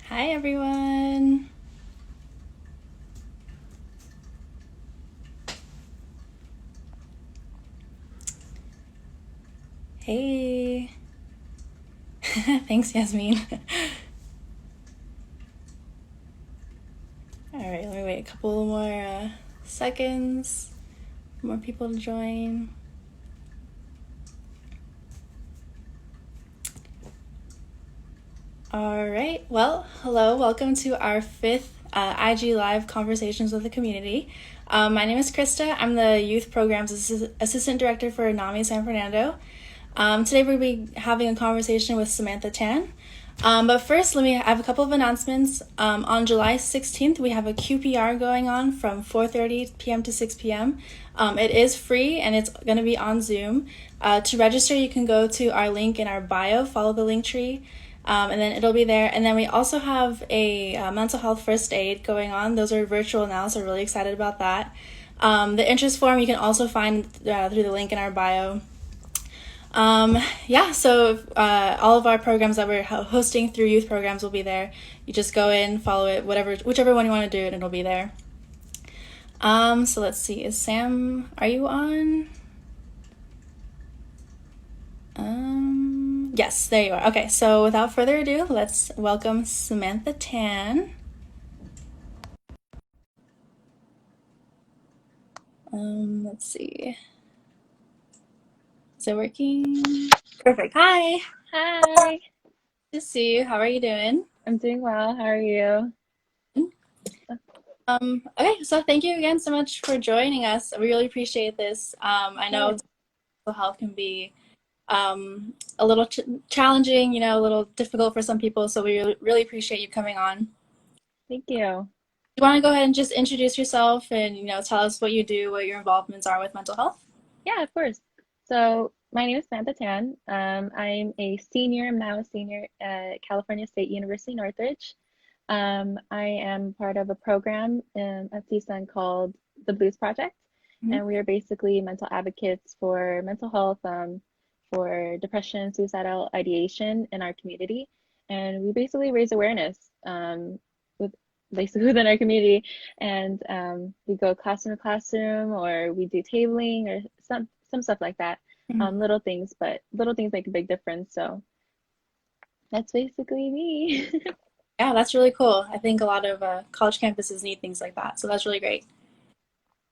Hi, everyone. Hey. Thanks, Yasmin. All right, let me wait a couple more seconds, more people to join. All right, well, hello, welcome to our fifth IG Live Conversations with the Community. My name is Krista. I'm the Youth Programs Assistant Director for NAMI San Fernando. Today we'll be having a conversation with Samantha Tan. But first, I have a couple of announcements. On July 16th, we have a QPR going on from 4:30 p.m. to 6 p.m. It is free and it's going to be on Zoom. To register, you can go to our link in our bio, follow the link tree, and then it'll be there. And then we also have a mental health first aid going on. Those are virtual now, so we're really excited about that. The interest form you can also find through the link in our bio. So all of our programs that we're hosting through youth programs will be there. You just go in, follow it, whichever one you want to do, and it'll be there. So let's see. Is Sam, are you on? Yes, there you are. Okay, so without further ado, let's welcome Samantha Tan. Let's see. Is it working? Perfect. Hi. Hi, Good to see you. How are you doing? I'm doing well. How are you? Okay, so thank you again so much for joining us. We really appreciate this. I know Sure. mental health can be a little challenging, a little difficult for some people, so we really appreciate you coming on. Thank you. You want to go ahead and just introduce yourself and, tell us what you do, what your involvements are with mental health? Yeah, of course. So, my name is Samantha Tan. I'm a senior. I'm now a senior at California State University, Northridge. I am part of a program at CSUN called the Blues Project, Mhm. and we are basically mental advocates for mental health, for depression, suicidal ideation in our community, and we basically raise awareness with basically within our community, and we go classroom to classroom, or we do tabling, or some stuff like that. Mhm. Little things, but little things make a big difference. So that's basically me. Yeah, that's really cool. I think a lot of college campuses need things like that, so that's really great.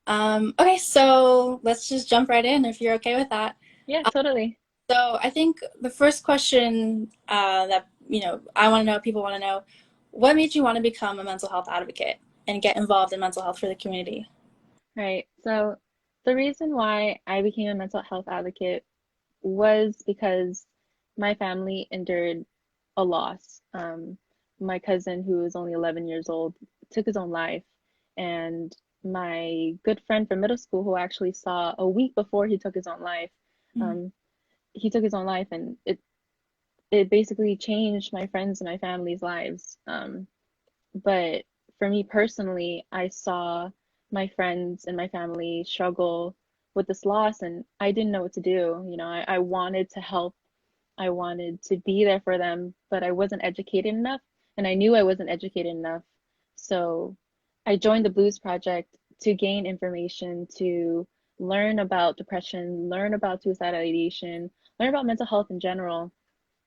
Okay, so let's just jump right in if you're okay with that. Yeah, totally. So I think the first question that I want to know, people want to know, what made you want to become a mental health advocate and get involved in mental health for the community? Right. So the reason why I became a mental health advocate was because my family endured a loss. My cousin, who was only 11 years old, took his own life. And my good friend from middle school, who I actually saw a week before he took his own life, Mhm. um, he took his own life, and it basically changed my friends and my family's lives. But for me personally, I saw my friends and my family struggle with this loss, and I didn't know what to do. I wanted to help, I wanted to be there for them, but I wasn't educated enough, and I knew I wasn't educated enough. So I joined the Blues Project to gain information, to learn about depression, learn about suicidal ideation, learn about mental health in general.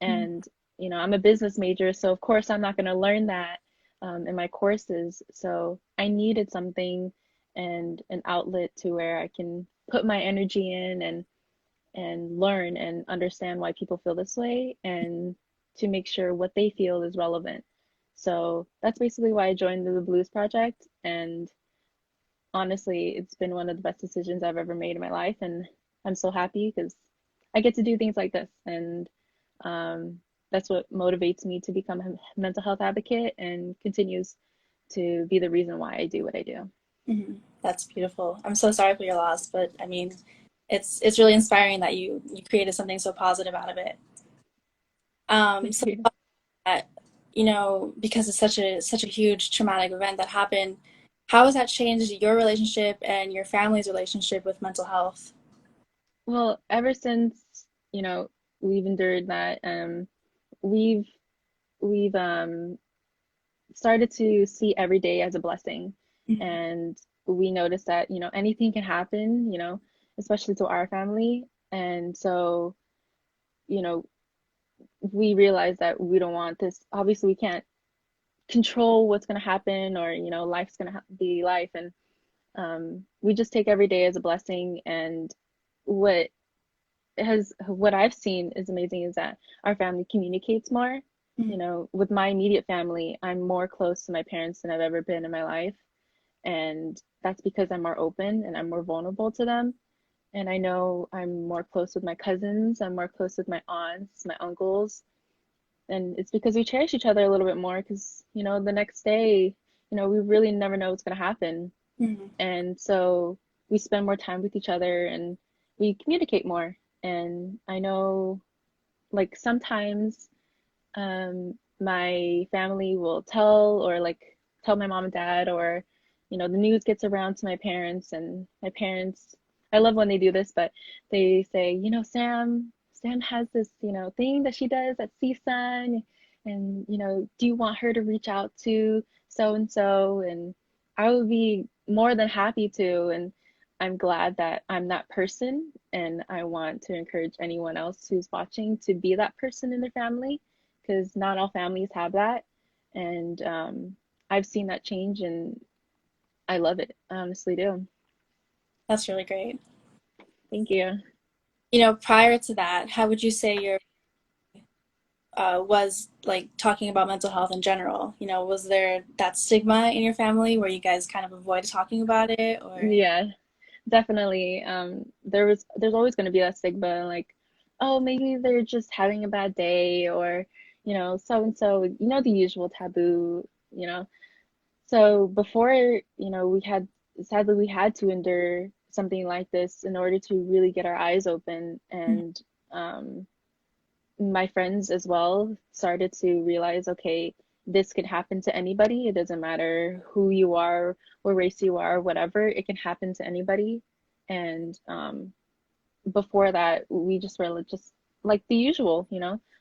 Mhm. And, I'm a business major, so of course I'm not going to learn that in my courses. So I needed something and an outlet to where I can put my energy in and learn and understand why people feel this way, and to make sure what they feel is relevant. So that's basically why I joined the Blues Project. And honestly, it's been one of the best decisions I've ever made in my life. And I'm so happy because I get to do things like this. And um, that's what motivates me to become a mental health advocate and continues to be the reason why I do what I do. Mhm. That's beautiful. I'm so sorry for your loss, but I mean, it's really inspiring that you created something so positive out of it. Thank So you. that, because it's such a huge traumatic event that happened, how has that changed your relationship and your family's relationship with mental health? Well, ever since, we've endured that, we've we've started to see every day as a blessing. Mhm. And we noticed that, anything can happen, especially to our family. And so, you know, we realized that we don't want this. Obviously, we can't control what's going to happen, or, life's going to be life. And we just take every day as a blessing. And what what I've seen is amazing is that our family communicates more. Mhm. With my immediate family, I'm more close to my parents than I've ever been in my life. And that's because I'm more open and I'm more vulnerable to them. And I know I'm more close with my cousins, I'm more close with my aunts, my uncles. And it's because we cherish each other a little bit more because, the next day, we really never know what's going to happen. Mhm. And so we spend more time with each other and we communicate more. And I know, like, sometimes my family will tell my mom and dad, or the news gets around to my parents, and my parents, I love when they do this, but they say, Sam has this thing that she does at CSUN, and do you want her to reach out to so and so? And I would be more than happy to. And I'm glad that I'm that person, and I want to encourage anyone else who's watching to be that person in their family, because not all families have that. And I've seen that change, and I love it. I honestly do. That's really great. Thank you. Prior to that, how would you say your was like talking about mental health in general? Was there that stigma in your family where you guys kind of avoided talking about it, or? Yeah, definitely. There's always going to be that stigma, like, oh, maybe they're just having a bad day, or so and so, the usual taboo, you know. So before, sadly, we had to endure something like this in order to really get our eyes open. Mhm. And my friends as well started to realize, okay, this could happen to anybody. It doesn't matter who you are, what race you are, whatever, it can happen to anybody. And before that, we just were just like the usual,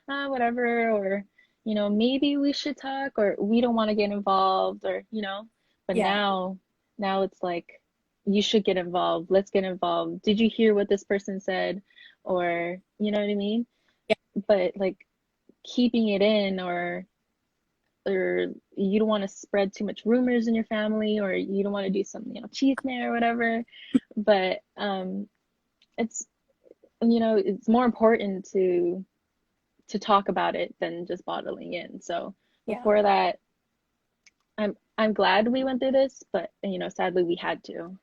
whatever, or, maybe we should talk, or we don't want to get involved, or, but Yeah. now it's like, you should get involved. Let's get involved. Did you hear what this person said? Or, you know what I mean? Yeah. But like keeping it in, or you don't want to spread too much rumors in your family, or you don't want to do some, chisme or whatever. But it's it's more important to talk about it than just bottling in. So Yeah. before that, I'm glad we went through this, but sadly we had to.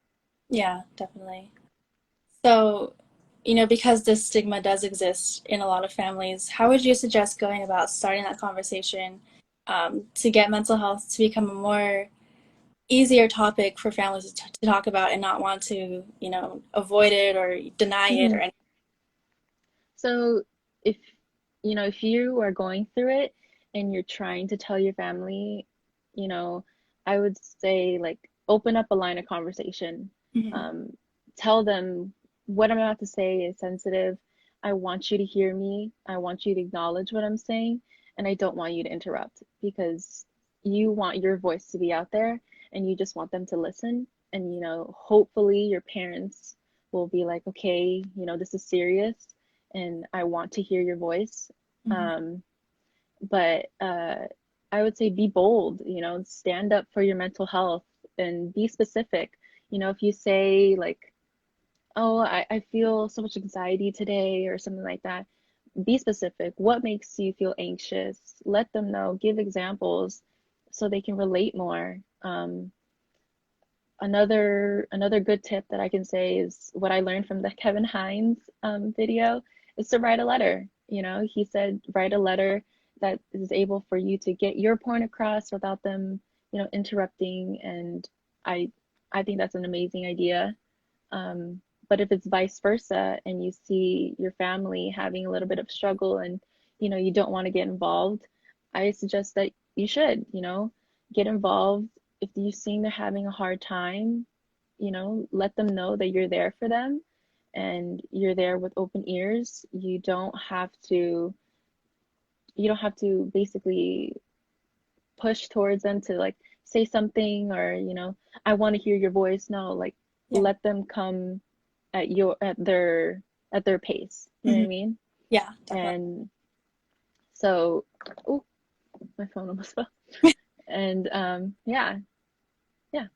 Yeah, definitely. So, because this stigma does exist in a lot of families, how would you suggest going about starting that conversation to get mental health to become a more easier topic for families to talk about and not want to, avoid it or deny it or Mhm. anything? So if if you are going through it and you're trying to tell your family, you know, I would say, like, open up a line of conversation. Hmm. Um, Tell them what I'm about to say is sensitive. I want you to hear me. I want you to acknowledge what I'm saying, and I don't want you to interrupt, because you want your voice to be out there and you just want them to listen. And hopefully your parents will be like, okay, this is serious and I want to hear your voice. Hmm. Um, but I would say be bold, stand up for your mental health and be specific. If you say, like, oh, I feel so much anxiety today or something like that, be specific. What makes you feel anxious? Let them know, give examples so they can relate more. Another good tip that I can say is what I learned from the Kevin Hines video is to write a letter. He said write a letter that is able for you to get your point across without them, interrupting. And I I think that's an amazing idea. But if it's vice versa and you see your family having a little bit of struggle, and you don't want to get involved, I suggest that you should, get involved. If you see they're having a hard time, let them know that you're there for them and you're there with open ears. You don't have to basically push towards them to like say something, or I want to hear your voice. No, like Yeah. let them come at their pace. You know what Hmm. I mean? Yeah, definitely. And so, oh, my phone almost fell. And yeah, yeah.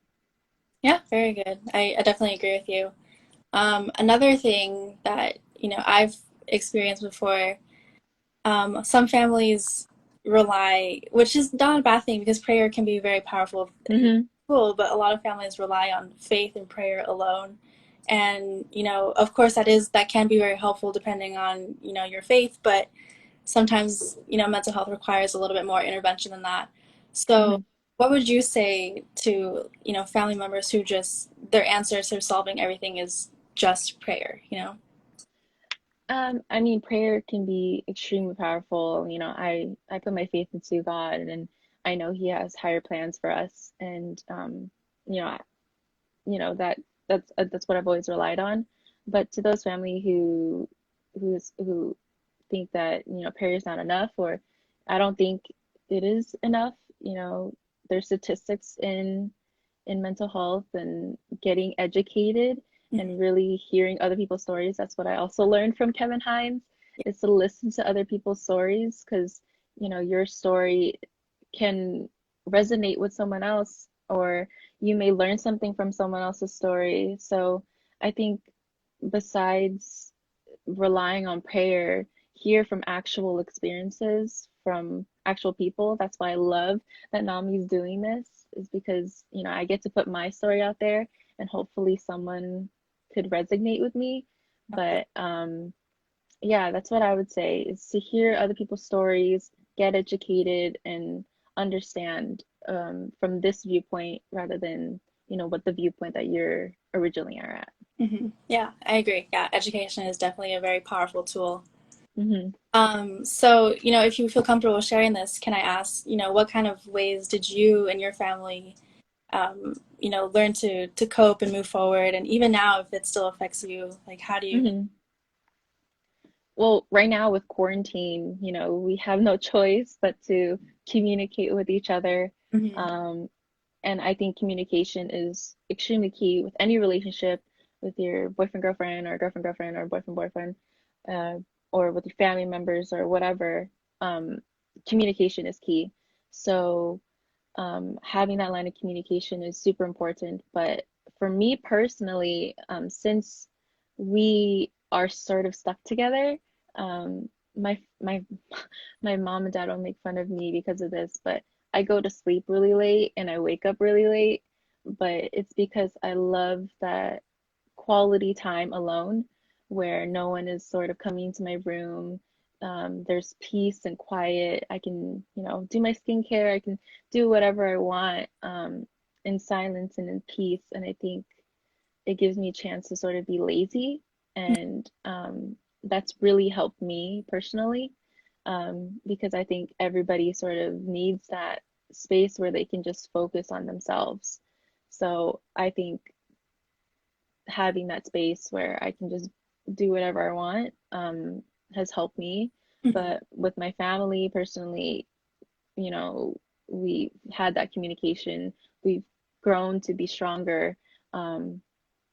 Yeah, very good. I definitely agree with you. Another thing that, I've experienced before, some families rely, which is not a bad thing because prayer can be very powerful and Mm-hmm. cool, but a lot of families rely on faith and prayer alone. And, of course that can be very helpful depending on, your faith, but sometimes, mental health requires a little bit more intervention than that. So, Mm-hmm. what would you say to, family members who just their answer to solving everything is just prayer? I mean, prayer can be extremely powerful. I put my faith into God, and I know He has higher plans for us, and you know, I, that that's what I've always relied on. But to those family who think that prayer is not enough, or I don't think it is enough. There's statistics in mental health and getting educated Mhm. and really hearing other people's stories. That's what I also learned from Kevin Hines, is to listen to other people's stories, because your story can resonate with someone else, or you may learn something from someone else's story. So I think, besides relying on prayer, hear from actual experiences from actual people. That's why I love that NAMI's doing this, is because, I get to put my story out there, and hopefully someone could resonate with me. But yeah, that's what I would say, is to hear other people's stories, get educated, and understand from this viewpoint, rather than, what the viewpoint that you're originally are at. Yeah, I agree. Yeah, education is definitely a very powerful tool. Hmm. So, if you feel comfortable sharing this, can I ask, what kind of ways did you and your family, learn to cope and move forward? And even now, if it still affects you, like, how do you? Hmm. Well, right now with quarantine, we have no choice but to communicate with each other. Mhm. Um, and I think communication is extremely key with any relationship, with your boyfriend, girlfriend, or girlfriend, girlfriend, or boyfriend, boyfriend, uh, or with your family members, or whatever. Communication is key. So, having that line of communication is super important. But for me personally, since we are sort of stuck together, my my mom and dad will make fun of me because of this, but I go to sleep really late and I wake up really late. But it's because I love that quality time alone, where no one is sort of coming into my room. There's peace and quiet. I can, do my skincare. I can do whatever I want, in silence and in peace. And I think it gives me a chance to sort of be lazy. And that's really helped me personally, because I think everybody sort of needs that space where they can just focus on themselves. So I think having that space where I can just do whatever I want, has helped me. Mhm. But with my family personally, you know, we had that communication. We've grown to be stronger. Um,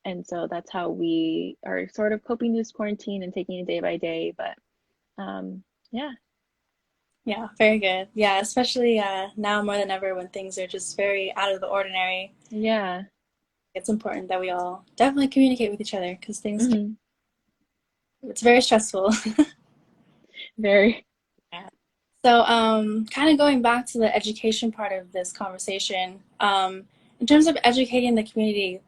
and so that's how we are sort of coping this quarantine and taking it day by day. But yeah, Yeah, very good. Yeah, especially now more than ever when things are just very out of the ordinary. yeah. It's important that we all definitely communicate with each other because Hmm. it's very stressful. Very. Yeah. So, kind of going back to the education part of this conversation, in terms of educating the community,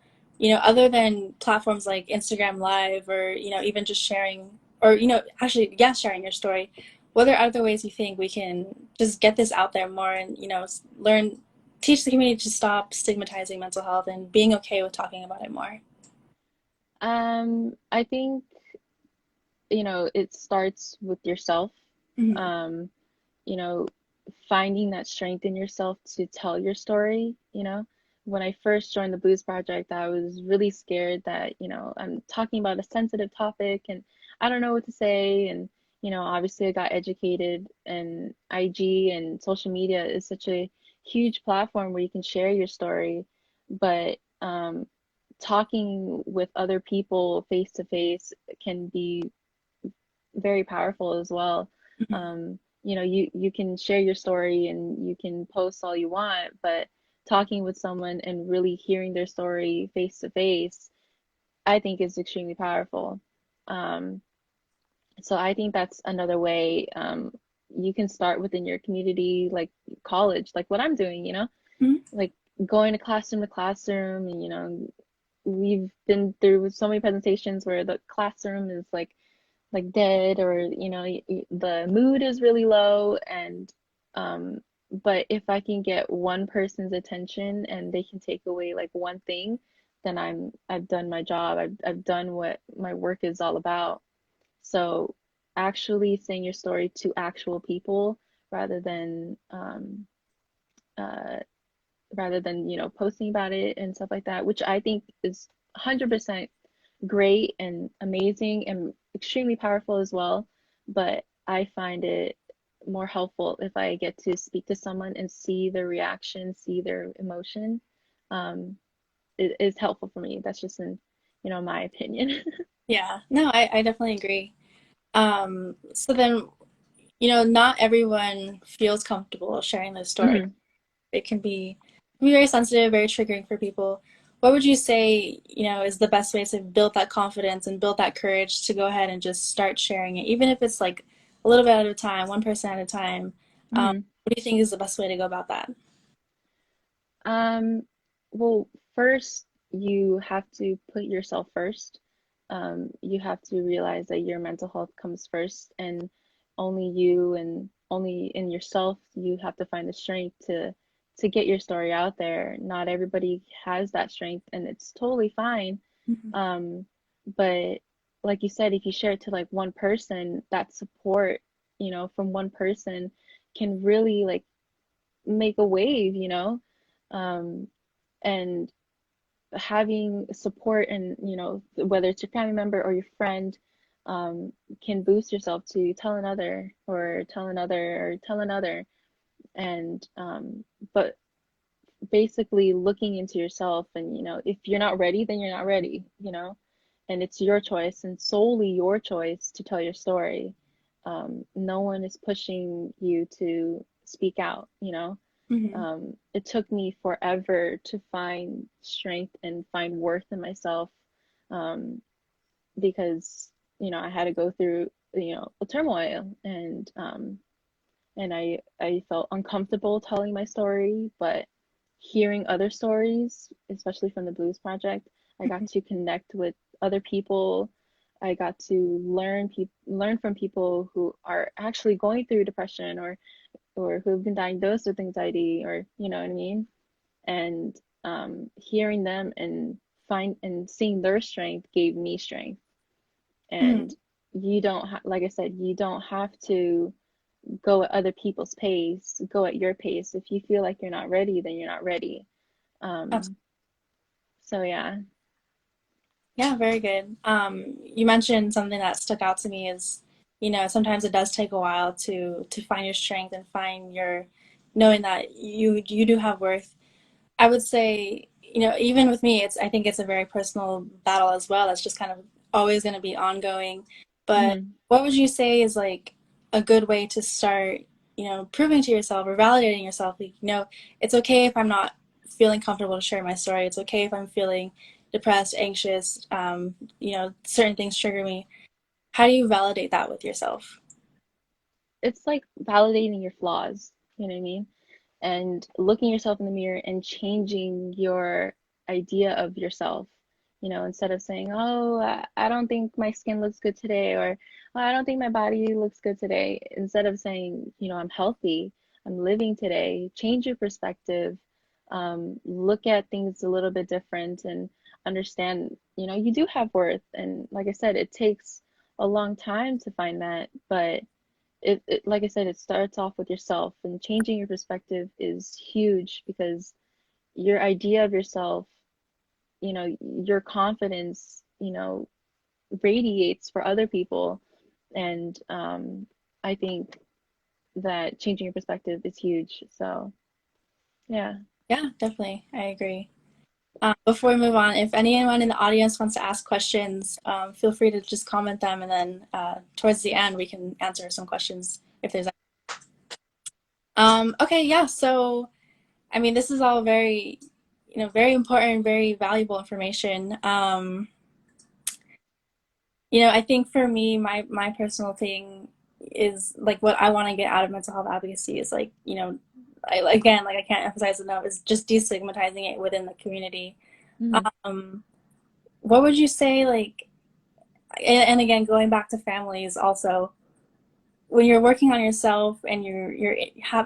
other than platforms like Instagram Live or, even just sharing, or, actually, yeah, sharing your story, what are other ways you think we can just get this out there more and, teach the community to stop stigmatizing mental health and being okay with talking about it more? I think, it starts with yourself. Hmm. Um, you know, finding that strength in yourself to tell your story. When I first joined the Blues Project, I was really scared that, I'm talking about a sensitive topic and I don't know what to say. And, Obviously I got educated, and IG and social media is such a huge platform where you can share your story, but talking with other people face to face can be very powerful as well. Mhm. You can share your story and you can post all you want, but talking with someone and really hearing their story face to face, I think is extremely powerful. Um, so I think that's another way. You can start within your community, like college, like what I'm doing, Mhm. like going to classroom, and we've been through so many presentations where the classroom is like dead, or the mood is really low, and um but if I can get one person's attention and they can take away like one thing, then I've done my job. I've done what my work is all about. So actually saying your story to actual people rather than uh posting about it and stuff like that, which I think is 100% great and amazing and extremely powerful as well. But I find it more helpful if I get to speak to someone and see their reaction, see their emotion. Um, it is helpful for me. That's just in my opinion. Yeah, no, I definitely agree. So then, not everyone feels comfortable sharing their story. Mhm. It can be very sensitive, very triggering for people. What would you say, is the best way to build that confidence and build that courage to go ahead and just start sharing it, even if it's like a little bit at a time, 1% at a time? Mhm. What do you think is the best way to go about that? Um, well, first you have to put yourself first. You have to realize that your mental health comes first, and only you and only in yourself you have to find the strength to get your story out there. Not everybody has that strength, and it's totally fine. Mhm. Um, but like you said, if you share it to like one person, that support, from one person can really like make a wave. Um, and having support, and whether it's your family member or your friend, can boost yourself to tell another or tell another or tell another. And but basically looking into yourself, and if you're not ready, then you're not ready. And it's your choice and solely your choice to tell your story. No one is pushing you to speak out. Mhm. It took me forever to find strength and find worth in myself, um, because I had to go through a turmoil, and I felt uncomfortable telling my story, but hearing other stories, especially from the Blues Project, I got Mhm. to connect with other people. I got to learn from people who are actually going through depression, or who've been diagnosed with anxiety, or you know what I mean? And hearing them and seeing their strength gave me strength. And Mhm. you don't like I said, you don't have to go at other people's pace. Go at your pace. If you feel like you're not ready, then you're not ready. Absolutely. um so yeah. Yeah, very good. You mentioned something that stuck out to me is, sometimes it does take a while to find your strength and find your knowing that you do have worth. I would say, even with me, I think it's a very personal battle as well. It's just kind of always going to be ongoing. But Hmm. what would you say is like a good way to start, proving to yourself or validating yourself, like, it's okay if I'm not feeling comfortable to share my story. It's okay if I'm feeling depressed, anxious, certain things trigger me. How do you validate that with yourself? It's like validating your flaws, you know what I mean? And looking yourself in the mirror and changing your idea of yourself. Instead of saying, "Oh, I don't think my skin looks good today," or "Oh, I don't think my body looks good today." Instead of saying, "I'm healthy, I'm living today," change your perspective. Look at things a little bit different and understand, you do have worth. And like I said, it takes a long time to find that, but like I said, it starts off with yourself, and changing your perspective is huge because your idea of yourself, your confidence, radiates for other people. And I think that changing your perspective is huge. So, yeah. Yeah, definitely. I agree. Before we move on, if anyone in the audience wants to ask questions, feel free to just comment them, and then towards the end we can answer some questions if there's. Okay, yeah. So, I mean, this is all very, very important, very valuable information. I think for me, my personal thing is like what I want to get out of mental health advocacy is like, again, like I can't emphasize enough, is just destigmatizing it within the community. Mm-hmm. Um, what would you say, like, and again, going back to families also, when you're working on yourself and you're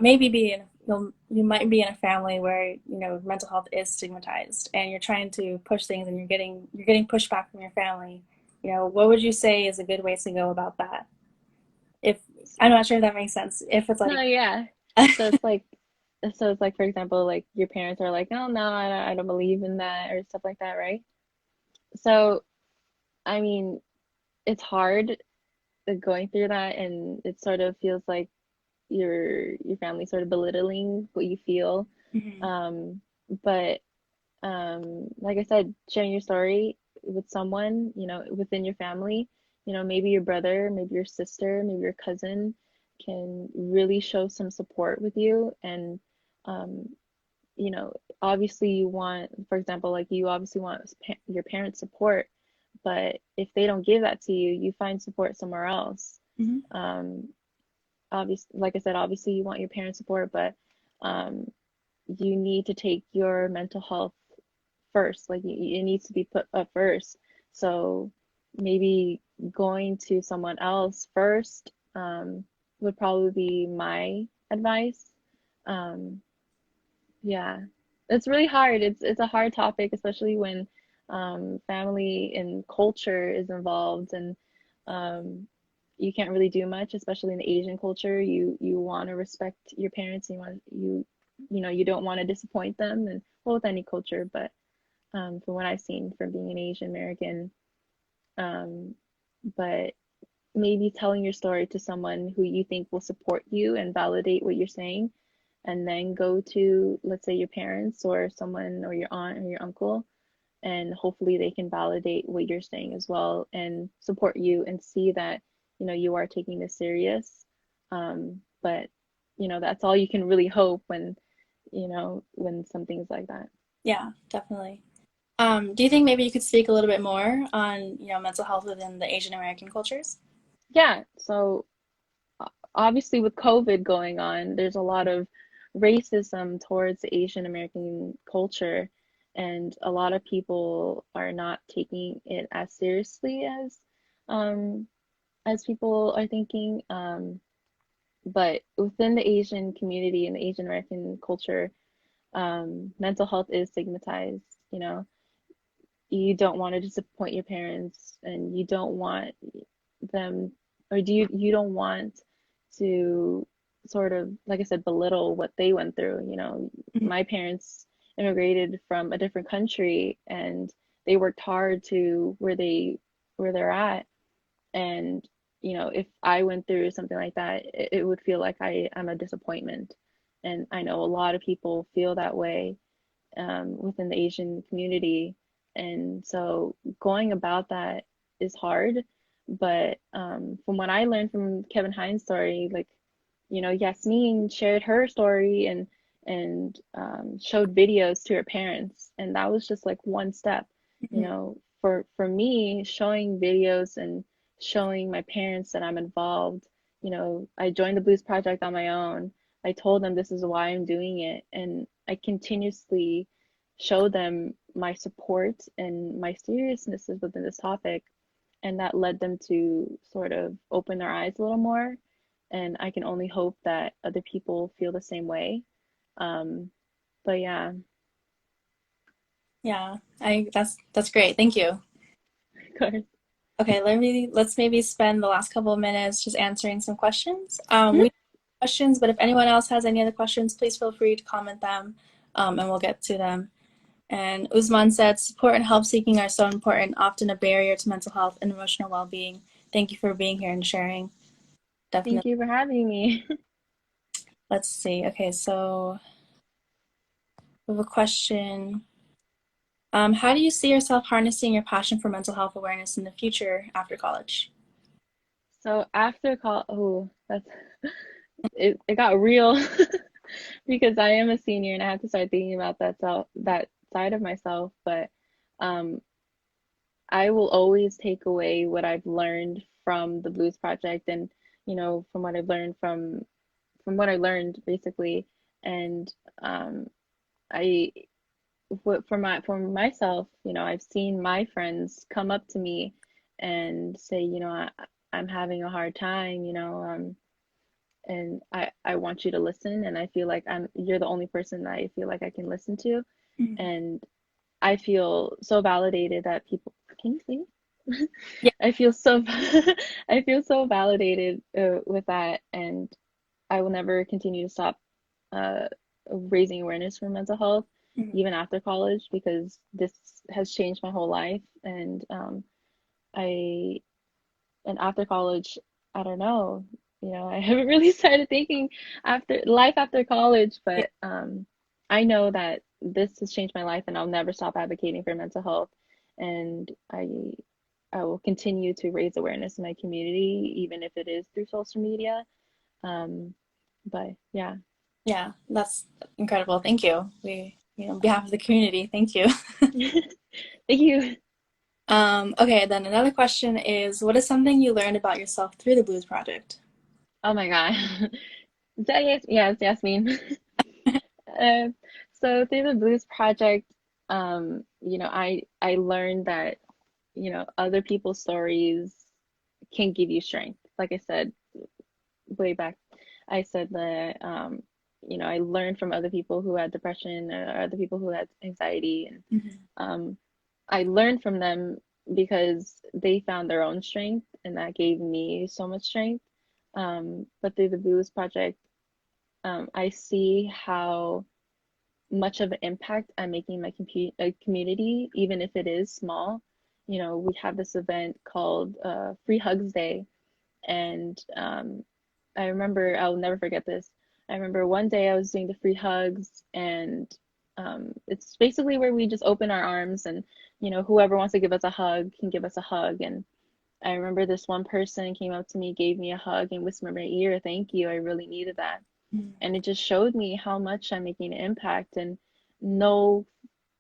maybe you might be in a family where mental health is stigmatized and you're trying to push things and you're getting pushback from your family. What would you say is a good way to go about that? If I'm not sure if that makes sense. If it's No, like, yeah. So it's like, for example, like your parents are like, oh no, I don't believe in that or stuff like that, right? So, I mean, it's hard going through that, and it sort of feels like your family sort of belittling what you feel. mhm, Um, but like I said, sharing your story with someone, within your family, maybe your brother, maybe your sister, maybe your cousin can really show some support with you. And, um, you know, obviously you want, for example, like you obviously want your parents' support, but if they don't give that to you, you find support somewhere else. mhm. Um, like I said, obviously you want your parents' support, but um, you need to take your mental health first. Like it needs to be put up first. So maybe going to someone else first would probably be my advice. Um, yeah, it's really hard. It's a hard topic, especially when family and culture is involved, and um, you can't really do much, especially in the Asian culture. You want to respect your parents, and you don't want to disappoint them, and well, with any culture, but from what I've seen from being an Asian American. Um, but maybe telling your story to someone who you think will support you and validate what you're saying, and then go to, let's say, your parents or someone or your aunt or your uncle, and hopefully they can validate what you're saying as well and support you and see that, you are taking this serious. But, that's all you can really hope when something's like that. Yeah, definitely. Do you think maybe you could speak a little bit more on mental health within the Asian American cultures? Yeah, so obviously with COVID going on, there's a lot of racism towards the Asian American culture, and a lot of people are not taking it as seriously um, as people are thinking. But within the Asian community and the Asian American culture, mental health is stigmatized. You don't want to disappoint your parents, and you don't want them, or you don't want to sort of, like I said, belittle what they went through. Mhm. My parents immigrated from a different country, and they worked hard to where they're at. And if I went through something like that, it would feel like I'm a disappointment. And I know a lot of people feel that way within the Asian community. And so going about that is hard. But from what I learned from Kevin Hines' story, like, Yasmin shared her story and showed videos to her parents. And that was just like one step. Mhm. For me, showing videos and showing my parents that I'm involved, I joined the Blues Project on my own. I told them this is why I'm doing it, and I continuously show them my support and my seriousness within this topic, and that led them to sort of open their eyes a little more. And I can only hope that other people feel the same way. Um, but yeah, of Yeah, I that's great. Thank you. course. Okay, let's maybe spend the last couple of minutes just answering some questions. We Mhm. have questions, but if anyone else has any other questions, please feel free to comment them, and we'll get to them. And Usman said, support and help seeking are so important, often a barrier to mental health and emotional well-being. Thank you for being here and sharing. Thank Definitely. you for having me. Let's see. Okay, so we have a question. How do you see yourself harnessing your passion for mental health awareness in the future after college? So after oh, that's it got real because I am a senior and I have to start thinking about that side of myself. But um, I will always take away what I've learned from the Blues Project and from what I've learned from what I learned basically. And um, I for myself, I've seen my friends come up to me and say, I'm having a hard time, and I want you to listen, and I feel like you're the only person that I feel like I can listen to, Mhm. and I feel so validated that people can you see? Yeah, I feel so I feel so validated with that, and I will never continue to stop uh, raising awareness for mental health, mhm. even after college, because this has changed my whole life. And I, and after college, I don't know, I haven't really started thinking after life after college, Yeah, but I know that this has changed my life, and I'll never stop advocating for mental health. And I will continue to raise awareness in my community, even if it is through social media. Um, but yeah. yeah, that's incredible. Thank you. On behalf of the community, thank you. Thank you. Okay, then another question is, what is something you learned about yourself through the Blues Project? Oh my God. Is that yes? Yeah, it's Yasmin. Uh, so through the Blues Project, I learned that, other people's stories can give you strength. Like I said way back, I said that, I learned from other people who had depression or other people who had anxiety, and Mhm. um, I learned from them because they found their own strength, and that gave me so much strength. But through the Blues Project, I see how much of an impact I'm making in my community, even if it is small. We have this event called Free Hugs Day, and I remember, I'll never forget this. I remember one day I was doing the free hugs, and it's basically where we just open our arms, and whoever wants to give us a hug can give us a hug. And I remember this one person came up to me, gave me a hug, and whispered in my ear, "Thank you. I really needed that." Mhm. And it just showed me how much I'm making an impact, and no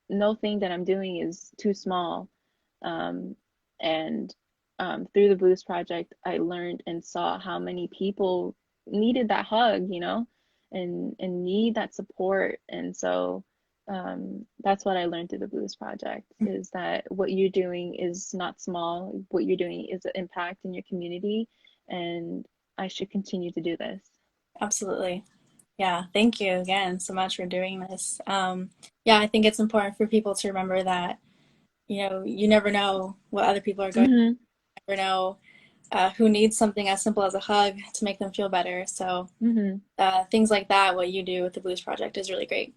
no thing that I'm doing is too small. Um, and Through the Blues Project, I learned and saw how many people needed that hug, and need that support. And so that's what I learned through the Blues Project, is that what you're doing is not small. What you're doing is an impact in your community, and I should continue to do this. Absolutely. Yeah, thank you again so much for doing this. Yeah, I think it's important for people to remember that, you never know what other people are going to, Mm-hmm. you never know who needs something as simple as a hug to make them feel better. So Mm-hmm. things like that, what you do with the Blues Project is really great.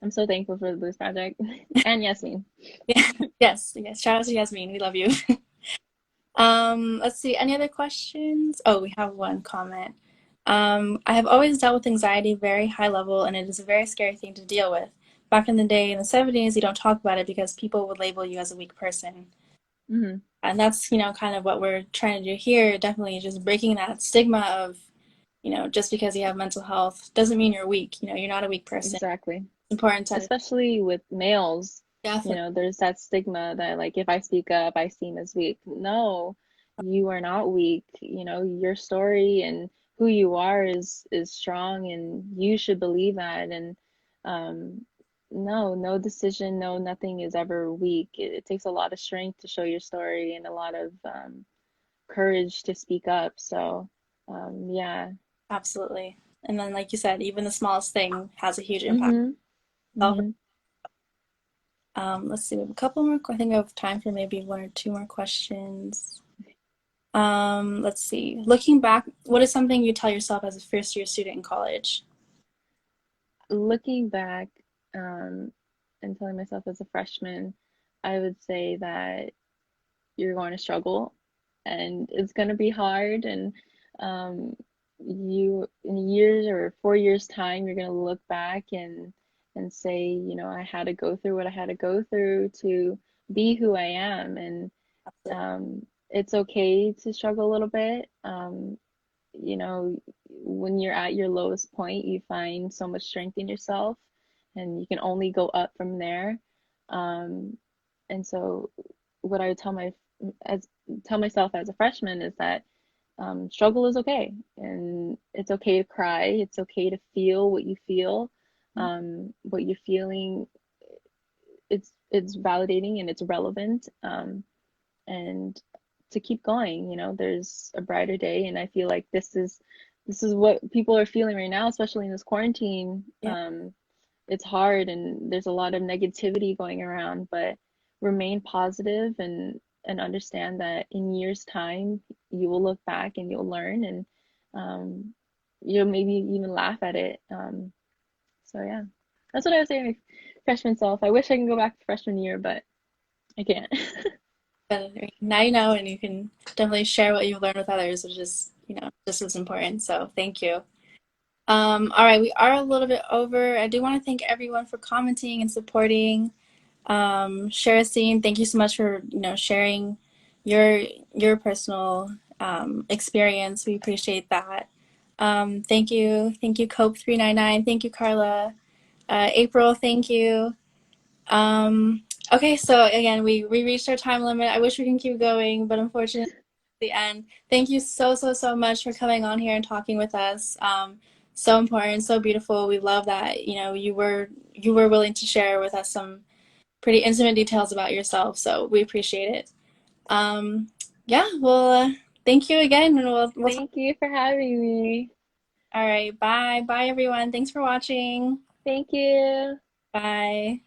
I'm so thankful for the Blues Project and Yasmin. Yeah, yes, yes. Shout out to Yasmin. We love you. Let's see. Any other questions? Oh, we have one comment. I have always dealt with anxiety very high level, and it is a very scary thing to deal with. Back in the day, in the 70s, you don't talk about it because people would label you as a weak person. Mm-hmm. And that's, kind of what we're trying to do here. Definitely just breaking that stigma of, just because you have mental health doesn't mean you're weak. You're not a weak person. Exactly. It's important to, Especially with males, definitely, there's that stigma that, like, if I speak up, I seem as weak. No, you are not weak. Your story and who you are is strong, and you should believe that. And um, no decision, no nothing is ever weak. It takes a lot of strength to show your story, and a lot of courage to speak up. So, yeah. absolutely. And then, like you said, even the smallest thing has a huge impact. Mm-hmm. Mm-hmm. Let's see, we have a couple more. I think we have time for maybe one or two more questions. Let's see. Looking back, what is something you tell yourself as a first year student in college? Looking back, and telling myself as a freshman, I would say that you're going to struggle. and it's going to be hard. And um, you, in years or 4 years time, you're going to look back and say, you know, I had to go through what I had to go through to be who I am. And it's okay to struggle a little bit. You know, when you're at your lowest point, you find so much strength in yourself, and you can only go up from there. Um, and so, what I would as tell myself as a freshman is that struggle is okay, and it's okay to cry. It's okay to feel what you feel. What you're feeling, it's validating and it's relevant. And to keep going, you know, there's a brighter day. And I feel like this is what people are feeling right now, especially in this quarantine. Yeah. It's hard and there's a lot of negativity going around, but remain positive and understand that in years time you will look back and you'll learn, and um, you'll maybe even laugh at it. So yeah, that's what I would say to my freshman self. I wish I can go back to freshman year, but I can't. But now you know, and you can definitely share what you've learned with others, which is, just as important. So thank you. All right, we are a little bit over. I do want to thank everyone for commenting and supporting. Sharacine, thank you so much for, sharing your your personal experience. We appreciate that. Thank you, Cope399. Thank you, Carla. April, thank you. Okay, so again, we reached our time limit. I wish we can keep going, but unfortunately, the end. Thank you so much for coming on here and talking with us. So important, so beautiful. We love that, you were willing to share with us some pretty intimate details about yourself. So we appreciate it. Um, yeah, well, thank you again, and we'll talk. Thank you for having me. All right, bye everyone. Thanks for watching. Thank you. Bye.